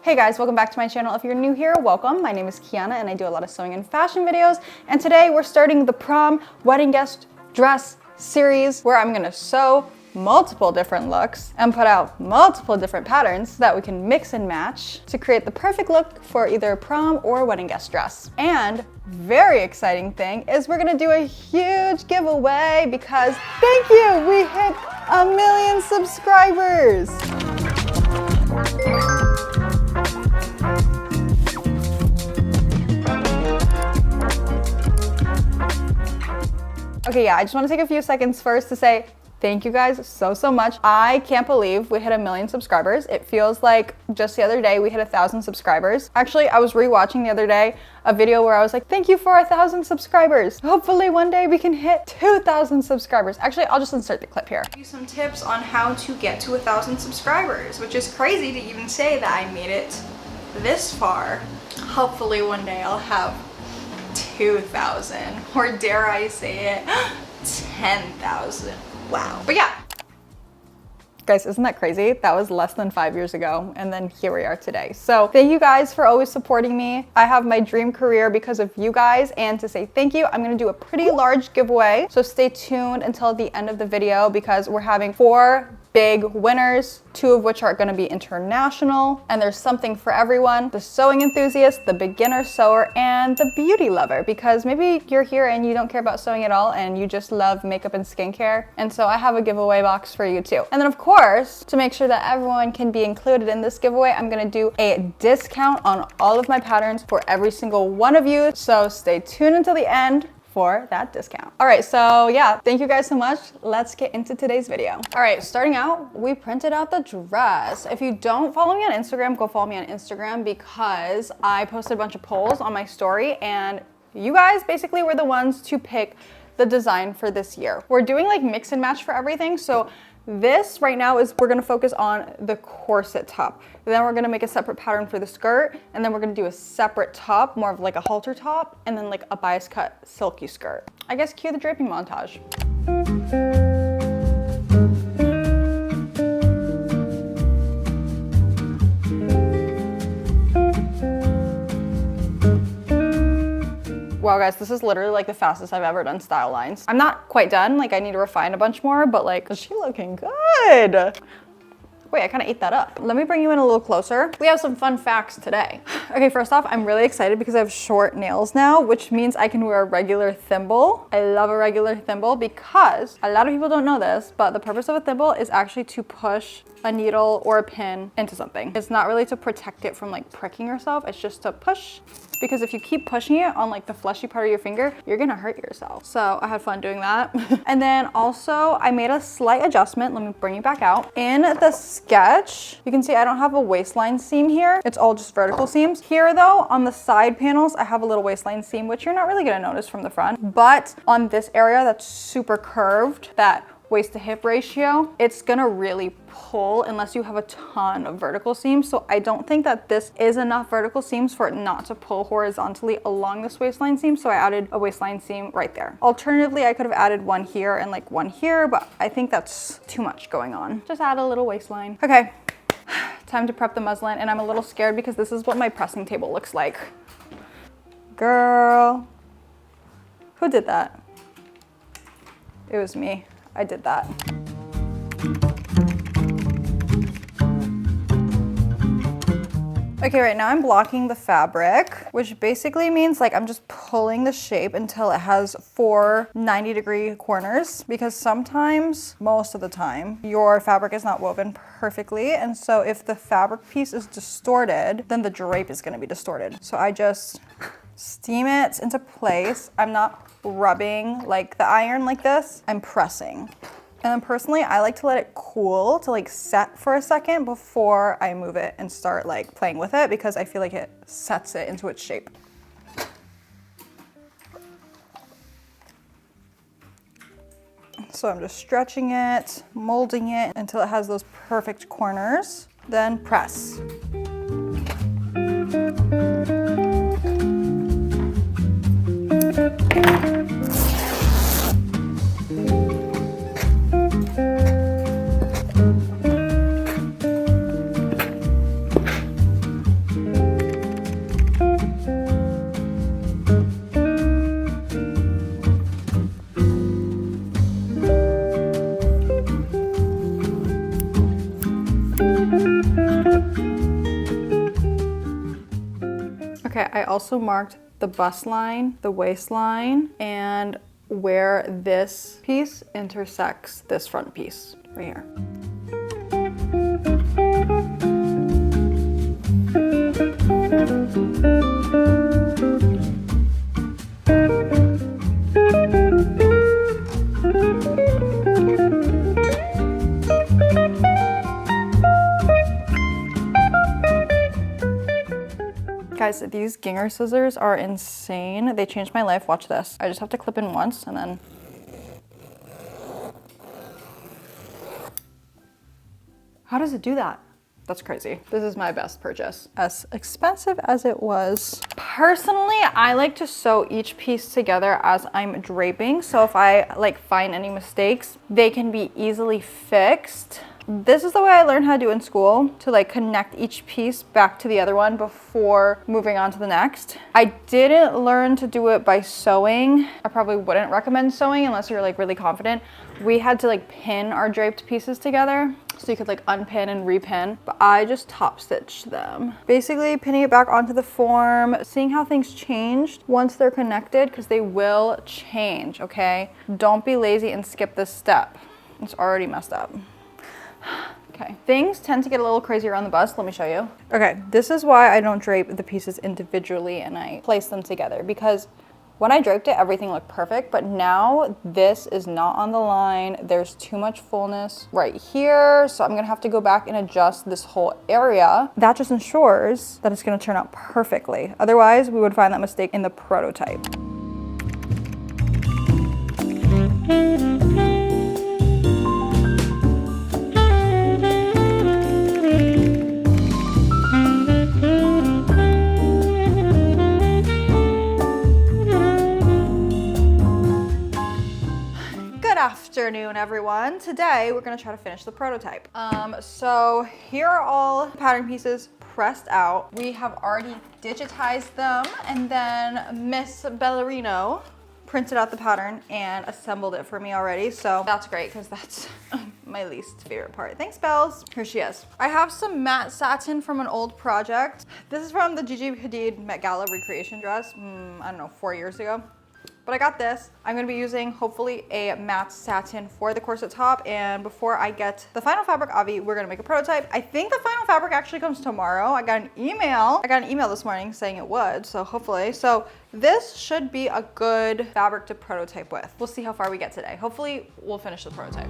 Hey guys, welcome back to my channel. If you're new here, welcome. My name is Kiana and I do a lot of sewing and fashion videos. And today we're starting the prom wedding guest dress series where I'm gonna sew multiple different looks and put out multiple different patterns so that we can mix and match to create the perfect look for either a prom or wedding guest dress. And very exciting thing is we're gonna do a huge giveaway because thank you, we hit 1 million subscribers. Okay, yeah, I just want to take a few seconds first to say thank you guys so much. I can't believe we hit 1 million subscribers. It feels like just the other day we hit 1,000 subscribers. Actually, I was rewatching the other day a video where I was like, thank you for 1,000 subscribers. Hopefully one day we can hit 2,000 subscribers. Actually, I'll just insert the clip here. Give you some tips on how to get to 1,000 subscribers, which is crazy to even say that I made it this far. Hopefully one day I'll have 2,000, or dare I say it, 10,000. Wow. But yeah. Guys, isn't that crazy? That was less than 5 years ago, and then here we are today. So thank you guys for always supporting me. I have my dream career because of you guys, and to say thank you, I'm gonna do a pretty large giveaway. So stay tuned until the end of the video because we're having 4 big winners, 2 of which are gonna be international, and there's something for everyone: the sewing enthusiast, the beginner sewer, and the beauty lover, because maybe you're here and you don't care about sewing at all and you just love makeup and skincare, and so I have a giveaway box for you too. And then of course, to make sure that everyone can be included in this giveaway, I'm gonna do a discount on all of my patterns for every single one of you, so stay tuned until the end for that discount. All right, so yeah, thank you guys so much. Let's get into today's video. All right, starting out, we printed out the dress. If you don't follow me on Instagram, go follow me on Instagram because I posted a bunch of polls on my story and you guys basically were the ones to pick the design for this year. We're doing like mix and match for everything. So this right now is we're gonna focus on the corset top. Then we're gonna make a separate pattern for the skirt, and then we're gonna do a separate top, more of like a halter top, and then like a bias cut silky skirt. I guess cue the draping montage. Wow guys, this is literally like the fastest I've ever done style lines. I'm not quite done, like I need to refine a bunch more, but like, is she looking good? Wait, I kind of ate that up. Let me bring you in a little closer. We have some fun facts today. Okay, first off, I'm really excited because I have short nails now, which means I can wear a regular thimble. I love a regular thimble because a lot of people don't know this, but the purpose of a thimble is actually to push a needle or a pin into something. It's not really to protect it from like pricking yourself. It's just to push, because if you keep pushing it on like the fleshy part of your finger, you're gonna hurt yourself. So I had fun doing that. And then also I made a slight adjustment. Let me bring you back out. In the sketch, you can see I don't have a waistline seam here. It's all just vertical seams. Here though, on the side panels, I have a little waistline seam, which you're not really gonna notice from the front. But on this area that's super curved, that waist to hip ratio, it's gonna really pull unless you have a ton of vertical seams. So I don't think that this is enough vertical seams for it not to pull horizontally along this waistline seam. So I added a waistline seam right there. Alternatively, I could have added one here and like one here, but I think that's too much going on. Just add a little waistline. Okay, time to prep the muslin, and I'm a little scared because this is what my pressing table looks like. Girl, who did that? It was me. I did that. Okay, right now I'm blocking the fabric, which basically means like I'm just pulling the shape until it has 4 90-degree corners, because sometimes, most of the time, your fabric is not woven perfectly. And so if the fabric piece is distorted, then the drape is gonna be distorted. So I just steam it into place. I'm not rubbing like the iron like this, I'm pressing. And then personally, I like to let it cool to like set for a second before I move it and start like playing with it, because I feel like it sets it into its shape. So I'm just stretching it, molding it until it has those perfect corners, then press. Okay, I also marked the bust line, the waistline, and where this piece intersects this front piece right here. Guys, these Gingher scissors are insane. They changed my life. Watch this. I just have to clip in once and then. How does it do that? That's crazy. This is my best purchase. As expensive as it was. Personally, I like to sew each piece together as I'm draping. So if I like find any mistakes, they can be easily fixed. This is the way I learned how to do in school, to like connect each piece back to the other one before moving on to the next. I didn't learn to do it by sewing. I probably wouldn't recommend sewing unless you're like really confident. We had to like pin our draped pieces together so you could like unpin and repin, but I just top stitched them. Basically pinning it back onto the form, seeing how things changed once they're connected, because they will change, okay? Don't be lazy and skip this step. It's already messed up. Okay, things tend to get a little crazy around the bust. Let me show you. Okay, this is why I don't drape the pieces individually and I place them together, because when I draped it, everything looked perfect, but now this is not on the line. There's too much fullness right here, so I'm gonna have to go back and adjust this whole area. That just ensures that it's gonna turn out perfectly. Otherwise, we would find that mistake in the prototype. Afternoon, everyone. Today we're going to try to finish the prototype. So here are all the pattern pieces pressed out. We have already digitized them, and then Miss Ballerino printed out the pattern and assembled it for me already. So that's great, because that's my least favorite part. Thanks, Bells. Here she is. I have some matte satin from an old project. This is from the Gigi Hadid Met Gala recreation dress, I don't know, 4 years ago. But I got this. I'm gonna be using, hopefully, a matte satin for the corset top. And before I get the final fabric, Avi, we're gonna make a prototype. I think the final fabric actually comes tomorrow. I got an email this morning saying it would, so hopefully. So this should be a good fabric to prototype with. We'll see how far we get today. Hopefully, we'll finish the prototype.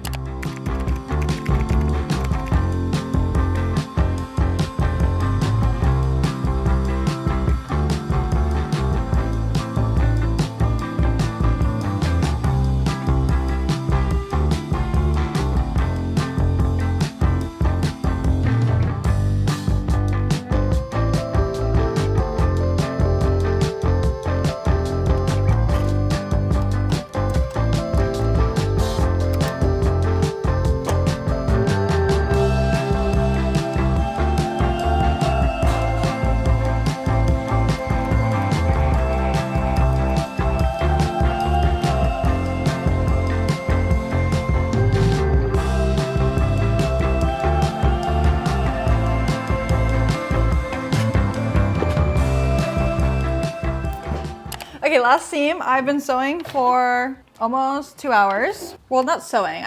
Okay, last seam. I've been sewing for almost 2 hours. Well, not sewing.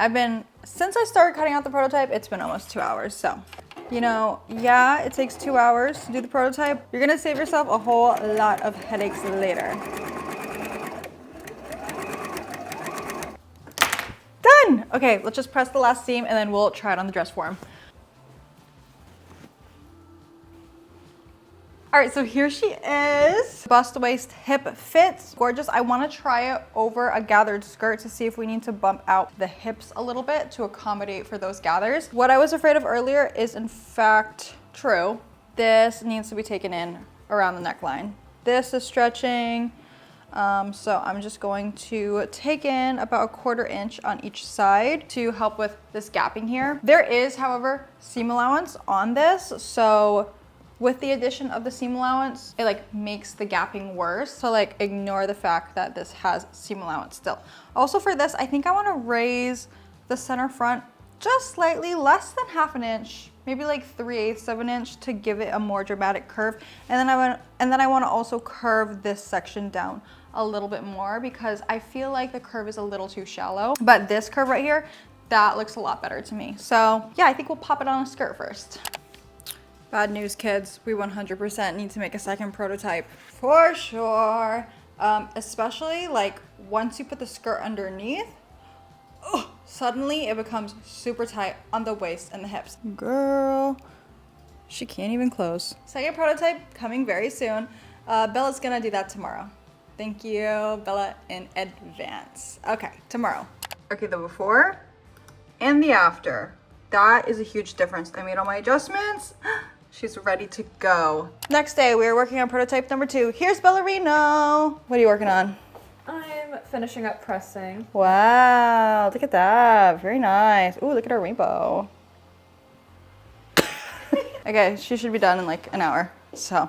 Since I started cutting out the prototype, it's been almost 2 hours. So, you know, yeah, it takes 2 hours to do the prototype. You're gonna save yourself a whole lot of headaches later. Done! Okay, let's just press the last seam and then we'll try it on the dress form. All right, so here she is. Bust, waist, hip fits. Gorgeous. I wanna try it over a gathered skirt to see if we need to bump out the hips a little bit to accommodate for those gathers. What I was afraid of earlier is in fact true. This needs to be taken in around the neckline. This is stretching. So I'm just going to take in about 1/4 inch on each side to help with this gapping here. There is, however, seam allowance on this. So with the addition of the seam allowance, it like makes the gapping worse. So like ignore the fact that this has seam allowance still. Also for this, I think I want to raise the center front just slightly, less than 1/2 inch, maybe like 3/8 of an inch to give it a more dramatic curve. And then I want to also curve this section down a little bit more because I feel like the curve is a little too shallow. But this curve right here, that looks a lot better to me. So yeah, I think we'll pop it on a skirt first. Bad news, kids. We 100% need to make a second prototype for sure. Especially like once you put the skirt underneath, suddenly it becomes super tight on the waist and the hips. Girl, she can't even close. Second prototype coming very soon. Bella's gonna do that tomorrow. Thank you, Bella, in advance. Okay, tomorrow. Okay, the before and the after. That is a huge difference. I made all my adjustments. She's ready to go. Next day, we are working on prototype number 2. Here's Ballerino. What are you working on? I'm finishing up pressing. Wow, look at that. Very nice. Ooh, look at our rainbow. Okay, she should be done in like an hour. So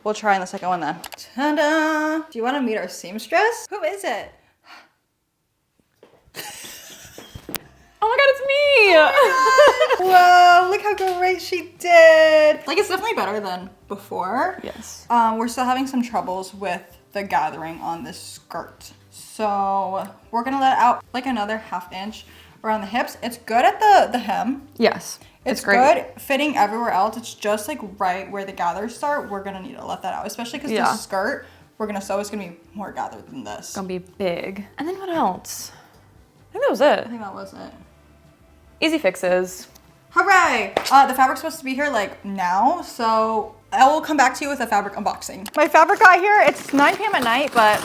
we'll try on the second one then. Ta-da! Do you want to meet our seamstress? Who is it? Oh my god, it's me! Whoa, look how great she did. Like, it's definitely better than before. Yes. We're still having some troubles with the gathering on this skirt. So we're gonna let it out like another 1/2 inch around the hips. It's good at the hem. Yes. It's great. Good fitting everywhere else. It's just like right where the gathers start. We're gonna need to let that out, especially because the skirt we're gonna sew is gonna be more gathered than this. It's gonna be big. And then what else? I think that was it. I think that was it. Easy fixes. Hooray! The fabric's supposed to be here like now, so I will come back to you with a fabric unboxing. My fabric got here. It's 9 p.m. at night, but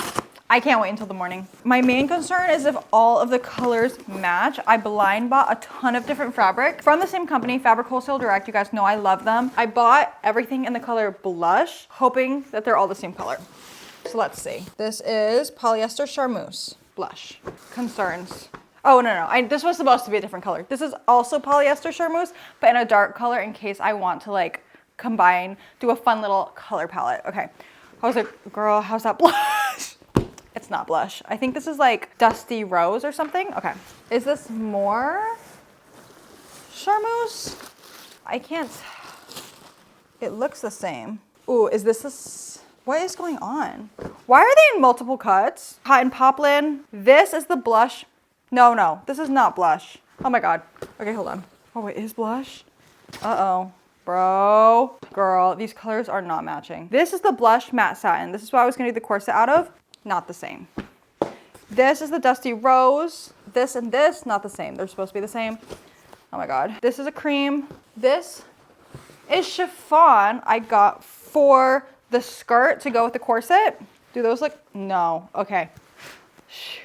I can't wait until the morning. My main concern is if all of the colors match. I blind bought a ton of different fabric from the same company, Fabric Wholesale Direct. You guys know I love them. I bought everything in the color blush, hoping that they're all the same color. So let's see. This is polyester charmeuse blush. Concerns. Oh, no. This was supposed to be a different color. This is also polyester charmeuse, but in a dark color in case I want to like combine, do a fun little color palette. Okay. I was like, girl, how's that blush? It's not blush. I think this is like Dusty Rose or something. Okay. Is this more charmeuse? I can't. It looks the same. Ooh, is this what is going on? Why are they in multiple cuts? Cotton Poplin. This is the blush. No, this is not blush. Oh my God. Okay, hold on. Oh wait, is blush? Uh-oh. Bro, girl, these colors are not matching. This is the blush matte satin. This is what I was gonna do the corset out of. Not the same. This is the Dusty Rose. This and this, not the same. They're supposed to be the same. Oh my God. This is a cream. This is chiffon I got for the skirt to go with the corset. Do those look? No. Okay. Shoot.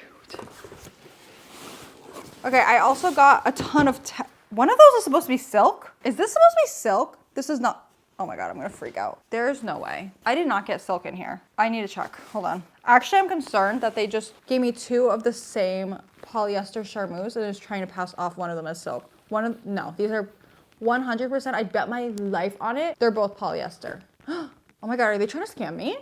Okay, I also got a ton of, one of those is supposed to be silk. Is this supposed to be silk? This is not, oh my God, I'm gonna freak out. There's no way. I did not get silk in here. I need to check, hold on. Actually, I'm concerned that they just gave me 2 of the same polyester charmeuse and is trying to pass off one of them as silk. No, these are 100%, I bet my life on it. They're both polyester. Oh my God, are they trying to scam me?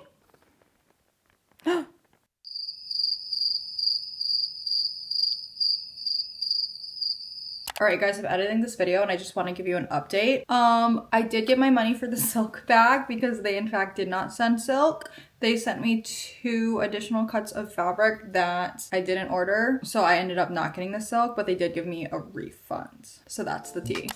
All right, guys, I'm editing this video and I just want to give you an update. I did get my money for the silk bag because they in fact did not send silk. They sent me 2 additional cuts of fabric that I didn't order. So I ended up not getting the silk, but they did give me a refund. So that's the tea.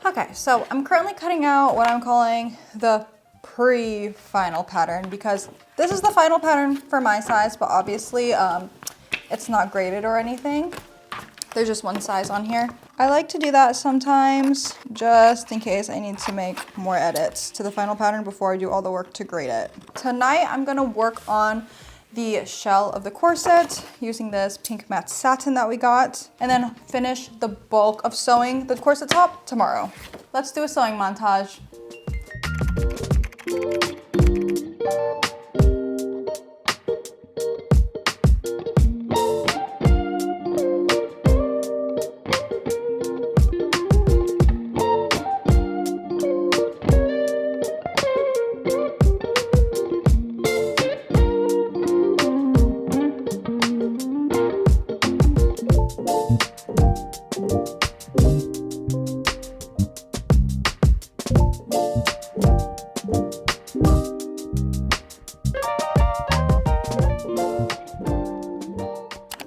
Okay, so I'm currently cutting out what I'm calling the pre-final pattern because this is the final pattern for my size, but obviously it's not graded or anything. There's just one size on here. I like to do that sometimes just in case I need to make more edits to the final pattern before I do all the work to grade it. Tonight I'm gonna work on the shell of the corset using this pink matte satin that we got, and then finish the bulk of sewing the corset top tomorrow. Let's do a sewing montage.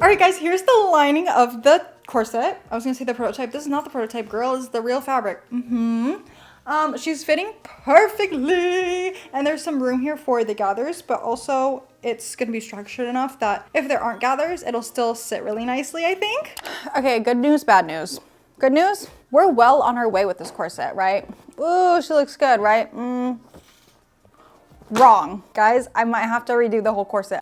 All right, guys, here's the lining of the corset. I was gonna say the prototype. This is not the prototype, girl. This is the real fabric. She's fitting perfectly. And there's some room here for the gathers, but also it's gonna be structured enough that if there aren't gathers, it'll still sit really nicely, I think. Okay, good news, bad news. Good news, we're well on our way with this corset, right? Ooh, she looks good, right? Wrong. Guys, I might have to redo the whole corset.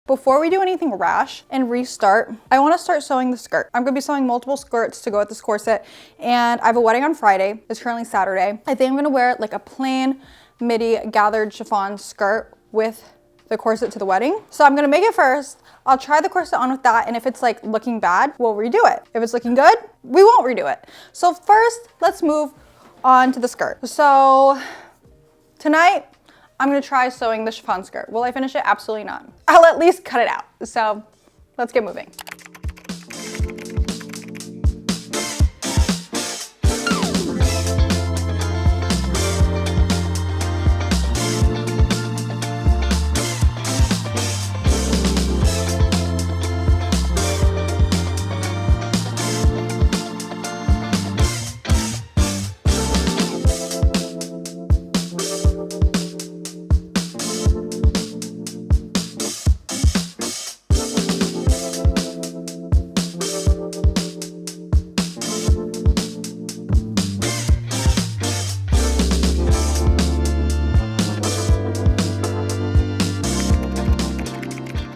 Before we do anything rash and restart, I want to start sewing the skirt. I'm going to be sewing multiple skirts to go with this corset, and I have a wedding on Friday. It's currently Saturday. I think I'm going to wear like a plain midi gathered chiffon skirt with the corset to the wedding. So I'm going to make it first. I'll try the corset on with that, and if it's like looking bad, we'll redo it. If it's looking good, we won't redo it. So first, let's move on to the skirt. So tonight, I'm gonna try sewing the chiffon skirt. Will I finish it? Absolutely not. I'll at least cut it out. So let's get moving.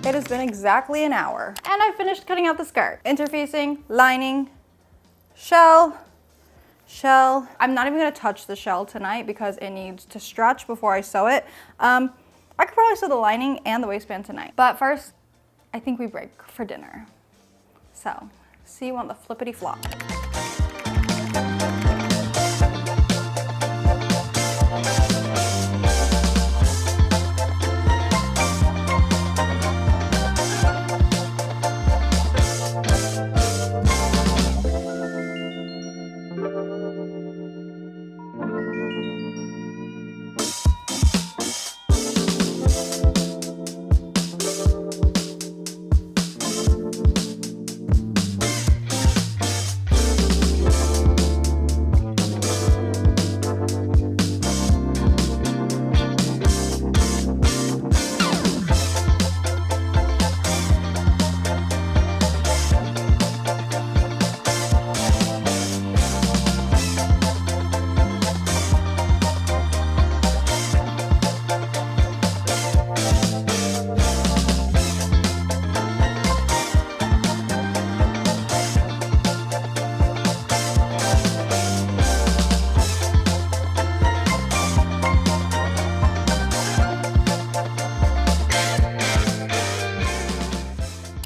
It has been exactly an hour and I finished cutting out the skirt. Interfacing, lining, shell. I'm not even gonna touch the shell tonight because it needs to stretch before I sew it. I could probably sew the lining and the waistband tonight. But first, I think we break for dinner. So, see you on the flippity flop.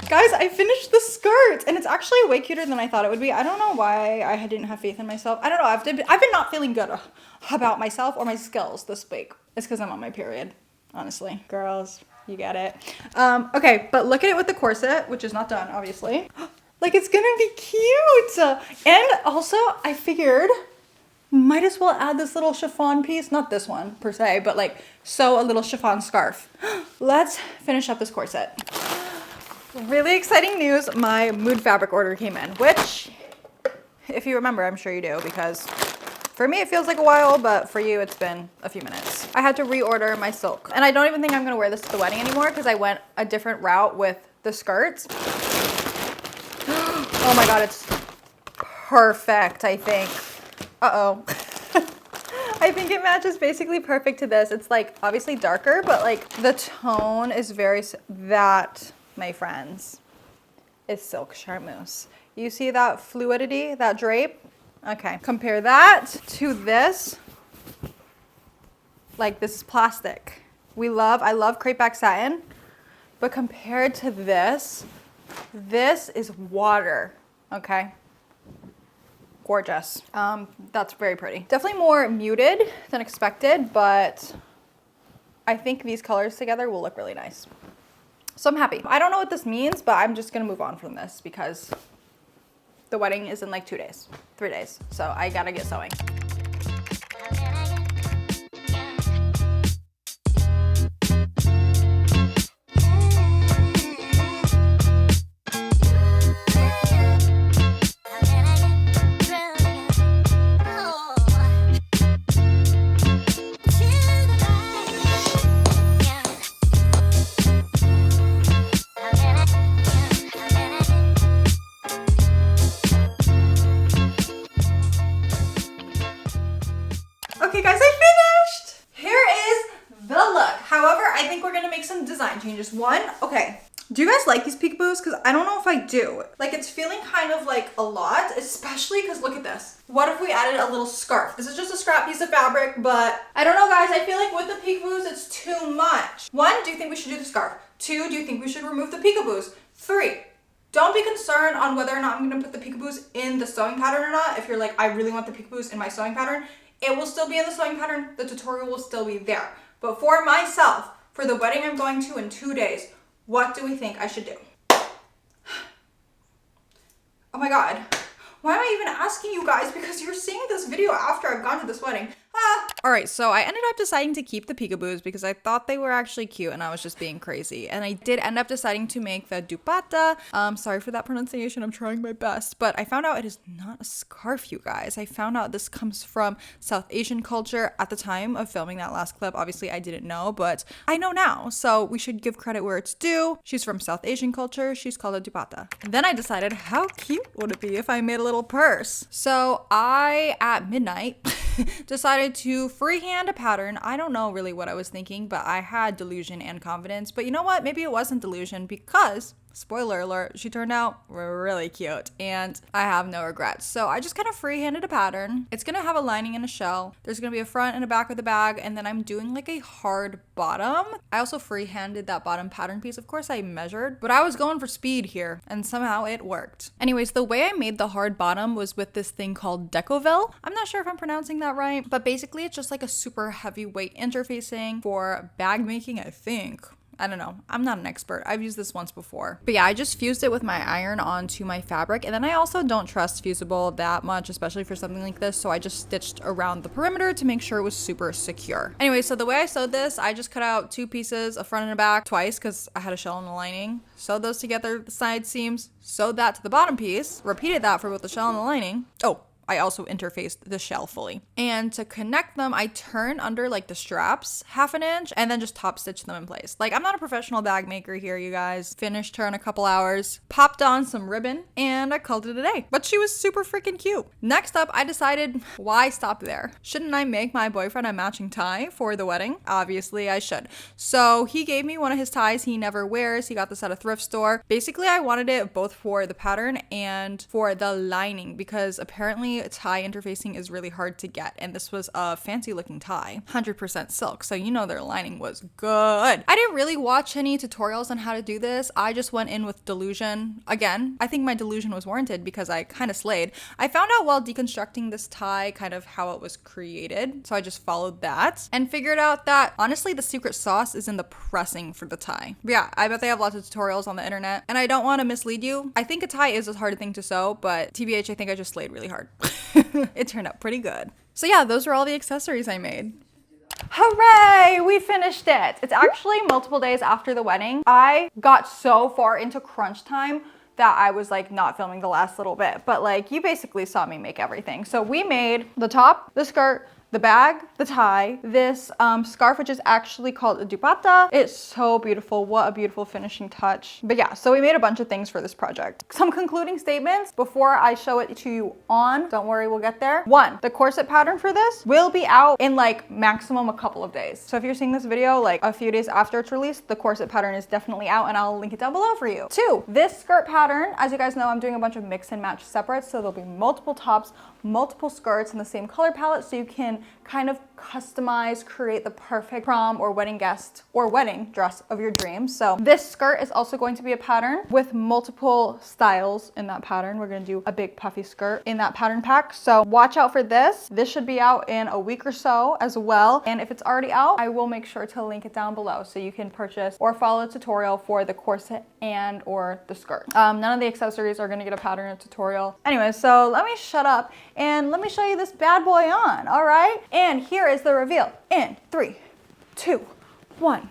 Guys, I finished the skirt and it's actually way cuter than I thought it would be. I don't know why I didn't have faith in myself. I don't know, I've been not feeling good about myself or my skills this week. It's because I'm on my period, honestly. Girls, you get it. Okay, but look at it with the corset, which is not done, obviously. Like, it's gonna be cute. And also, I figured, might as well add this little chiffon piece. Not this one, per se, but like, sew a little chiffon scarf. Let's finish up this corset. Really exciting news, my mood fabric order came in, which, if you remember, I'm sure you do, because for me it feels like a while, but for you it's been a few minutes. I had to reorder my silk, and I don't even think I'm gonna wear this to the wedding anymore because I went a different route with the skirts. Oh my god, it's perfect, I think. Uh-oh. I think it matches basically perfect to this. It's like obviously darker, but like the tone is very, that, my friends, is silk charmeuse. You see that fluidity, that drape? Okay, compare that to this. Like, this is plastic. I love crepe back satin, but compared to this is water, okay? Gorgeous. That's very pretty. Definitely more muted than expected, but I think these colors together will look really nice. So I'm happy. I don't know what this means, but I'm just gonna move on from this because the wedding is in like 3 days. So I gotta get sewing. I think we're gonna make some design changes. One, okay. Do you guys like these peekaboos? Because I don't know if I do. Like, it's feeling kind of like a lot, especially because look at this. What if we added a little scarf? This is just a scrap piece of fabric, but I don't know, guys. I feel like with the peekaboos, it's too much. One, do you think we should do the scarf? Two, do you think we should remove the peekaboos? Three, don't be concerned on whether or not I'm gonna put the peekaboos in the sewing pattern or not. If you're like, I really want the peekaboos in my sewing pattern, it will still be in the sewing pattern. The tutorial will still be there. But for myself, for the wedding I'm going to in 2 days, what do we think I should do? Oh my God. Why am I even asking you guys? Because you're seeing this video after I've gone to this wedding. All right, so I ended up deciding to keep the peekaboos because I thought they were actually cute and I was just being crazy. And I did end up deciding to make the dupatta. Sorry for that pronunciation, I'm trying my best. But I found out it is not a scarf, you guys. I found out this comes from South Asian culture. At the time of filming that last clip, obviously I didn't know, but I know now. So we should give credit where it's due. She's from South Asian culture. She's called a dupatta. And then I decided, how cute would it be if I made a little purse? So I, at midnight, decided to freehand a pattern. I don't know really what I was thinking, but I had delusion and confidence. But you know what? Maybe it wasn't delusion because, spoiler alert, she turned out really cute and I have no regrets. So I just kind of freehanded a pattern. It's gonna have a lining and a shell. There's gonna be a front and a back of the bag, and then I'm doing like a hard bottom. I also freehanded that bottom pattern piece. Of course I measured, but I was going for speed here and somehow it worked. Anyways, the way I made the hard bottom was with this thing called Decoville. I'm not sure if I'm pronouncing that right, but basically it's just like a super heavyweight interfacing for bag making, I think. I don't know. I'm not an expert. I've used this once before. But yeah, I just fused it with my iron onto my fabric. And then I also don't trust fusible that much, especially for something like this. So I just stitched around the perimeter to make sure it was super secure. Anyway, so the way I sewed this, I just cut out 2 pieces, a front and a back, twice because I had a shell and a lining. Sewed those together, the side seams, sewed that to the bottom piece, repeated that for both the shell and the lining. Oh, I also interfaced the shell fully. And to connect them, I turn under like the straps 1/2 inch and then just top stitch them in place. Like, I'm not a professional bag maker here, you guys. Finished her in a couple hours, popped on some ribbon, and I called it a day. But she was super freaking cute. Next up, I decided, why stop there? Shouldn't I make my boyfriend a matching tie for the wedding? Obviously I should. So he gave me one of his ties he never wears. He got this at a thrift store. Basically, I wanted it both for the pattern and for the lining because apparently tie interfacing is really hard to get, and this was a fancy looking tie, 100% silk, so you know their lining was good. I didn't really watch any tutorials on how to do this. I just went in with delusion. Again, I think my delusion was warranted because I kind of slayed. I found out while deconstructing this tie kind of how it was created, so I just followed that and figured out that honestly the secret sauce is in the pressing for the tie. But yeah, I bet they have lots of tutorials on the internet, and I don't want to mislead you. I think a tie is a hard thing to sew, but TBH, I think I just slayed really hard. It turned out pretty good. So yeah, those were all the accessories I made. Hooray! We finished it. It's actually multiple days after the wedding. I got so far into crunch time that I was like not filming the last little bit, but like you basically saw me make everything. So we made the top, the skirt, the bag, the tie, this scarf, which is actually called a dupatta. It's so beautiful. What a beautiful finishing touch. But yeah, so we made a bunch of things for this project. Some concluding statements before I show it to you on. Don't worry, we'll get there. 1, the corset pattern for this will be out in like maximum a couple of days. So if you're seeing this video like a few days after it's released, the corset pattern is definitely out and I'll link it down below for you. 2, this skirt pattern, as you guys know, I'm doing a bunch of mix and match separates. So there'll be multiple tops, multiple skirts in the same color palette, so you can kind of customize, create the perfect prom or wedding guest or wedding dress of your dreams. So this skirt is also going to be a pattern with multiple styles in that pattern. We're going to do a big puffy skirt in that pattern pack. So watch out for this. This should be out in a week or so as well. And if it's already out, I will make sure to link it down below so you can purchase or follow a tutorial for the corset and or the skirt. None of the accessories are going to get a pattern or tutorial. Anyway, so let me shut up and let me show you this bad boy on, all right? And here is the reveal in 3, 2, 1.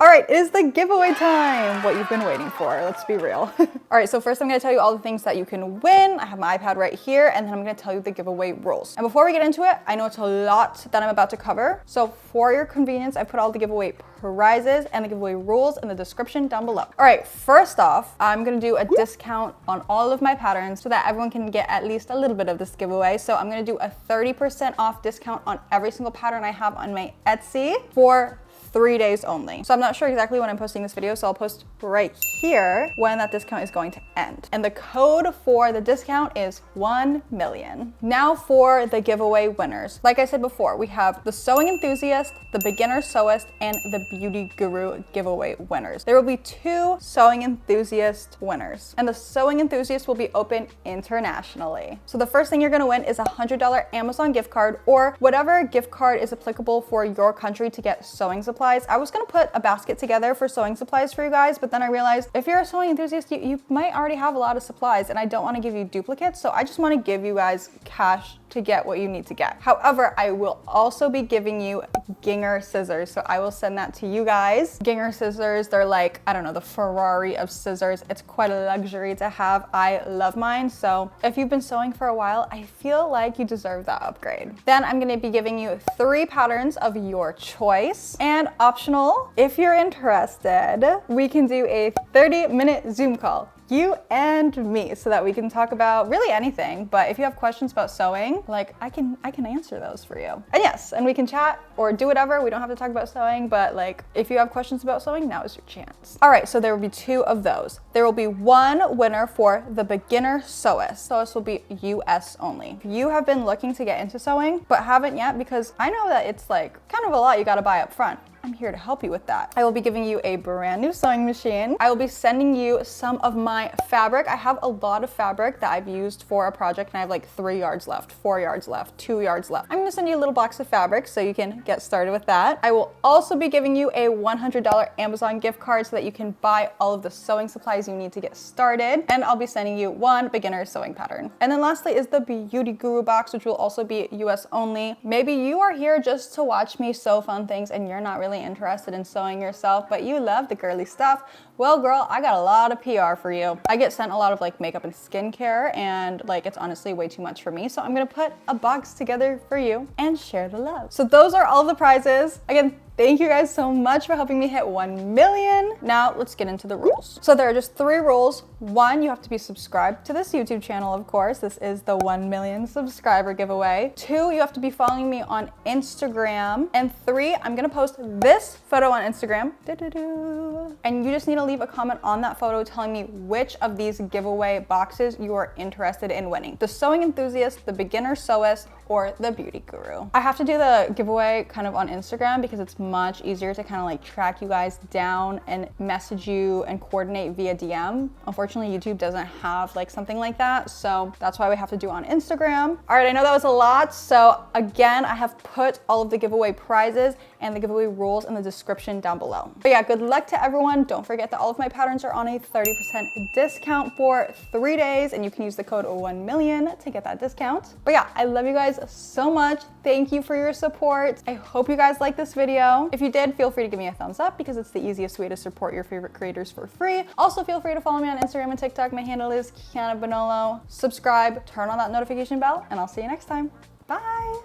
All right, it is the giveaway time. What you've been waiting for, let's be real. All right, so first I'm gonna tell you all the things that you can win. I have my iPad right here, and then I'm gonna tell you the giveaway rules. And before we get into it, I know it's a lot that I'm about to cover. So for your convenience, I put all the giveaway prizes and the giveaway rules in the description down below. All right, first off, I'm gonna do a discount on all of my patterns so that everyone can get at least a little bit of this giveaway. So I'm gonna do a 30% off discount on every single pattern I have on my Etsy for 3 days only. So I'm not sure exactly when I'm posting this video, so I'll post right here when that discount is going to end. And the code for the discount is 1,000,000. Now for the giveaway winners. Like I said before, we have the Sewing Enthusiast, the Beginner Sewist, and the Beauty Guru giveaway winners. There will be 2 Sewing Enthusiast winners, and the Sewing Enthusiast will be open internationally. So the first thing you're gonna win is a $100 Amazon gift card or whatever gift card is applicable for your country to get sewing supplies. I was gonna put a basket together for sewing supplies for you guys, but then I realized if you're a sewing enthusiast, you might already have a lot of supplies, and I don't wanna give you duplicates, so I just wanna give you guys cash to get what you need to get. However, I will also be giving you Gingher scissors, so I will send that to you guys. Gingher scissors, they're like, I don't know, the Ferrari of scissors. It's quite a luxury to have. I love mine, so if you've been sewing for a while, I feel like you deserve that upgrade. Then I'm gonna be giving you 3 patterns of your choice, and optional, if you're interested, we can do a 30-minute Zoom call, you and me, so that we can talk about really anything. But if you have questions about sewing, like I can answer those for you. And yes, and we can chat or do whatever. We don't have to talk about sewing, but like if you have questions about sewing, now is your chance. All right, so there will be 2 of those. There will be 1 winner for the Beginner Sewist. Sewist will be US only. If you have been looking to get into sewing, but haven't yet, because I know that it's like kind of a lot you gotta buy up front, I'm here to help you with that. I will be giving you a brand new sewing machine. I will be sending you some of my fabric. I have a lot of fabric that I've used for a project, and I have like 3 yards left, 4 yards left, 2 yards left. I'm gonna send you a little box of fabric so you can get started with that. I will also be giving you a $100 Amazon gift card so that you can buy all of the sewing supplies you need to get started. And I'll be sending you 1 beginner sewing pattern. And then lastly is the Beauty Guru box, which will also be US only. Maybe you are here just to watch me sew fun things and you're not really interested in sewing yourself, but you love the girly stuff. Well, girl, I got a lot of PR for you. I get sent a lot of like makeup and skincare, and like it's honestly way too much for me. So I'm gonna put a box together for you and share the love. So those are all the prizes. Again, thank you guys so much for helping me hit 1,000,000. Now let's get into the rules. So there are just 3 rules. 1, you have to be subscribed to this YouTube channel, of course. This is the 1,000,000 subscriber giveaway. 2, you have to be following me on Instagram. And 3, I'm gonna post this photo on Instagram. And you just need to leave a comment on that photo telling me which of these giveaway boxes you are interested in winning. The Sewing Enthusiast, the Beginner Sewist, or the Beauty Guru. I have to do the giveaway kind of on Instagram because it's much easier to kind of like track you guys down and message you and coordinate via DM. Unfortunately, YouTube doesn't have like something like that, so that's why we have to do it on Instagram. All right, I know that was a lot, so again, I have put all of the giveaway prizes and the giveaway rules in the description down below. But yeah, good luck to everyone. Don't forget that all of my patterns are on a 30% discount for 3 days, and you can use the code 1,000,000 to get that discount. But yeah, I love you guys so much. Thank you for your support. I hope you guys liked this video. If you did, feel free to give me a thumbs up because it's the easiest way to support your favorite creators for free. Also, feel free to follow me on Instagram and TikTok. My handle is Kiana Bonollo. Subscribe, turn on that notification bell, and I'll see you next time. Bye.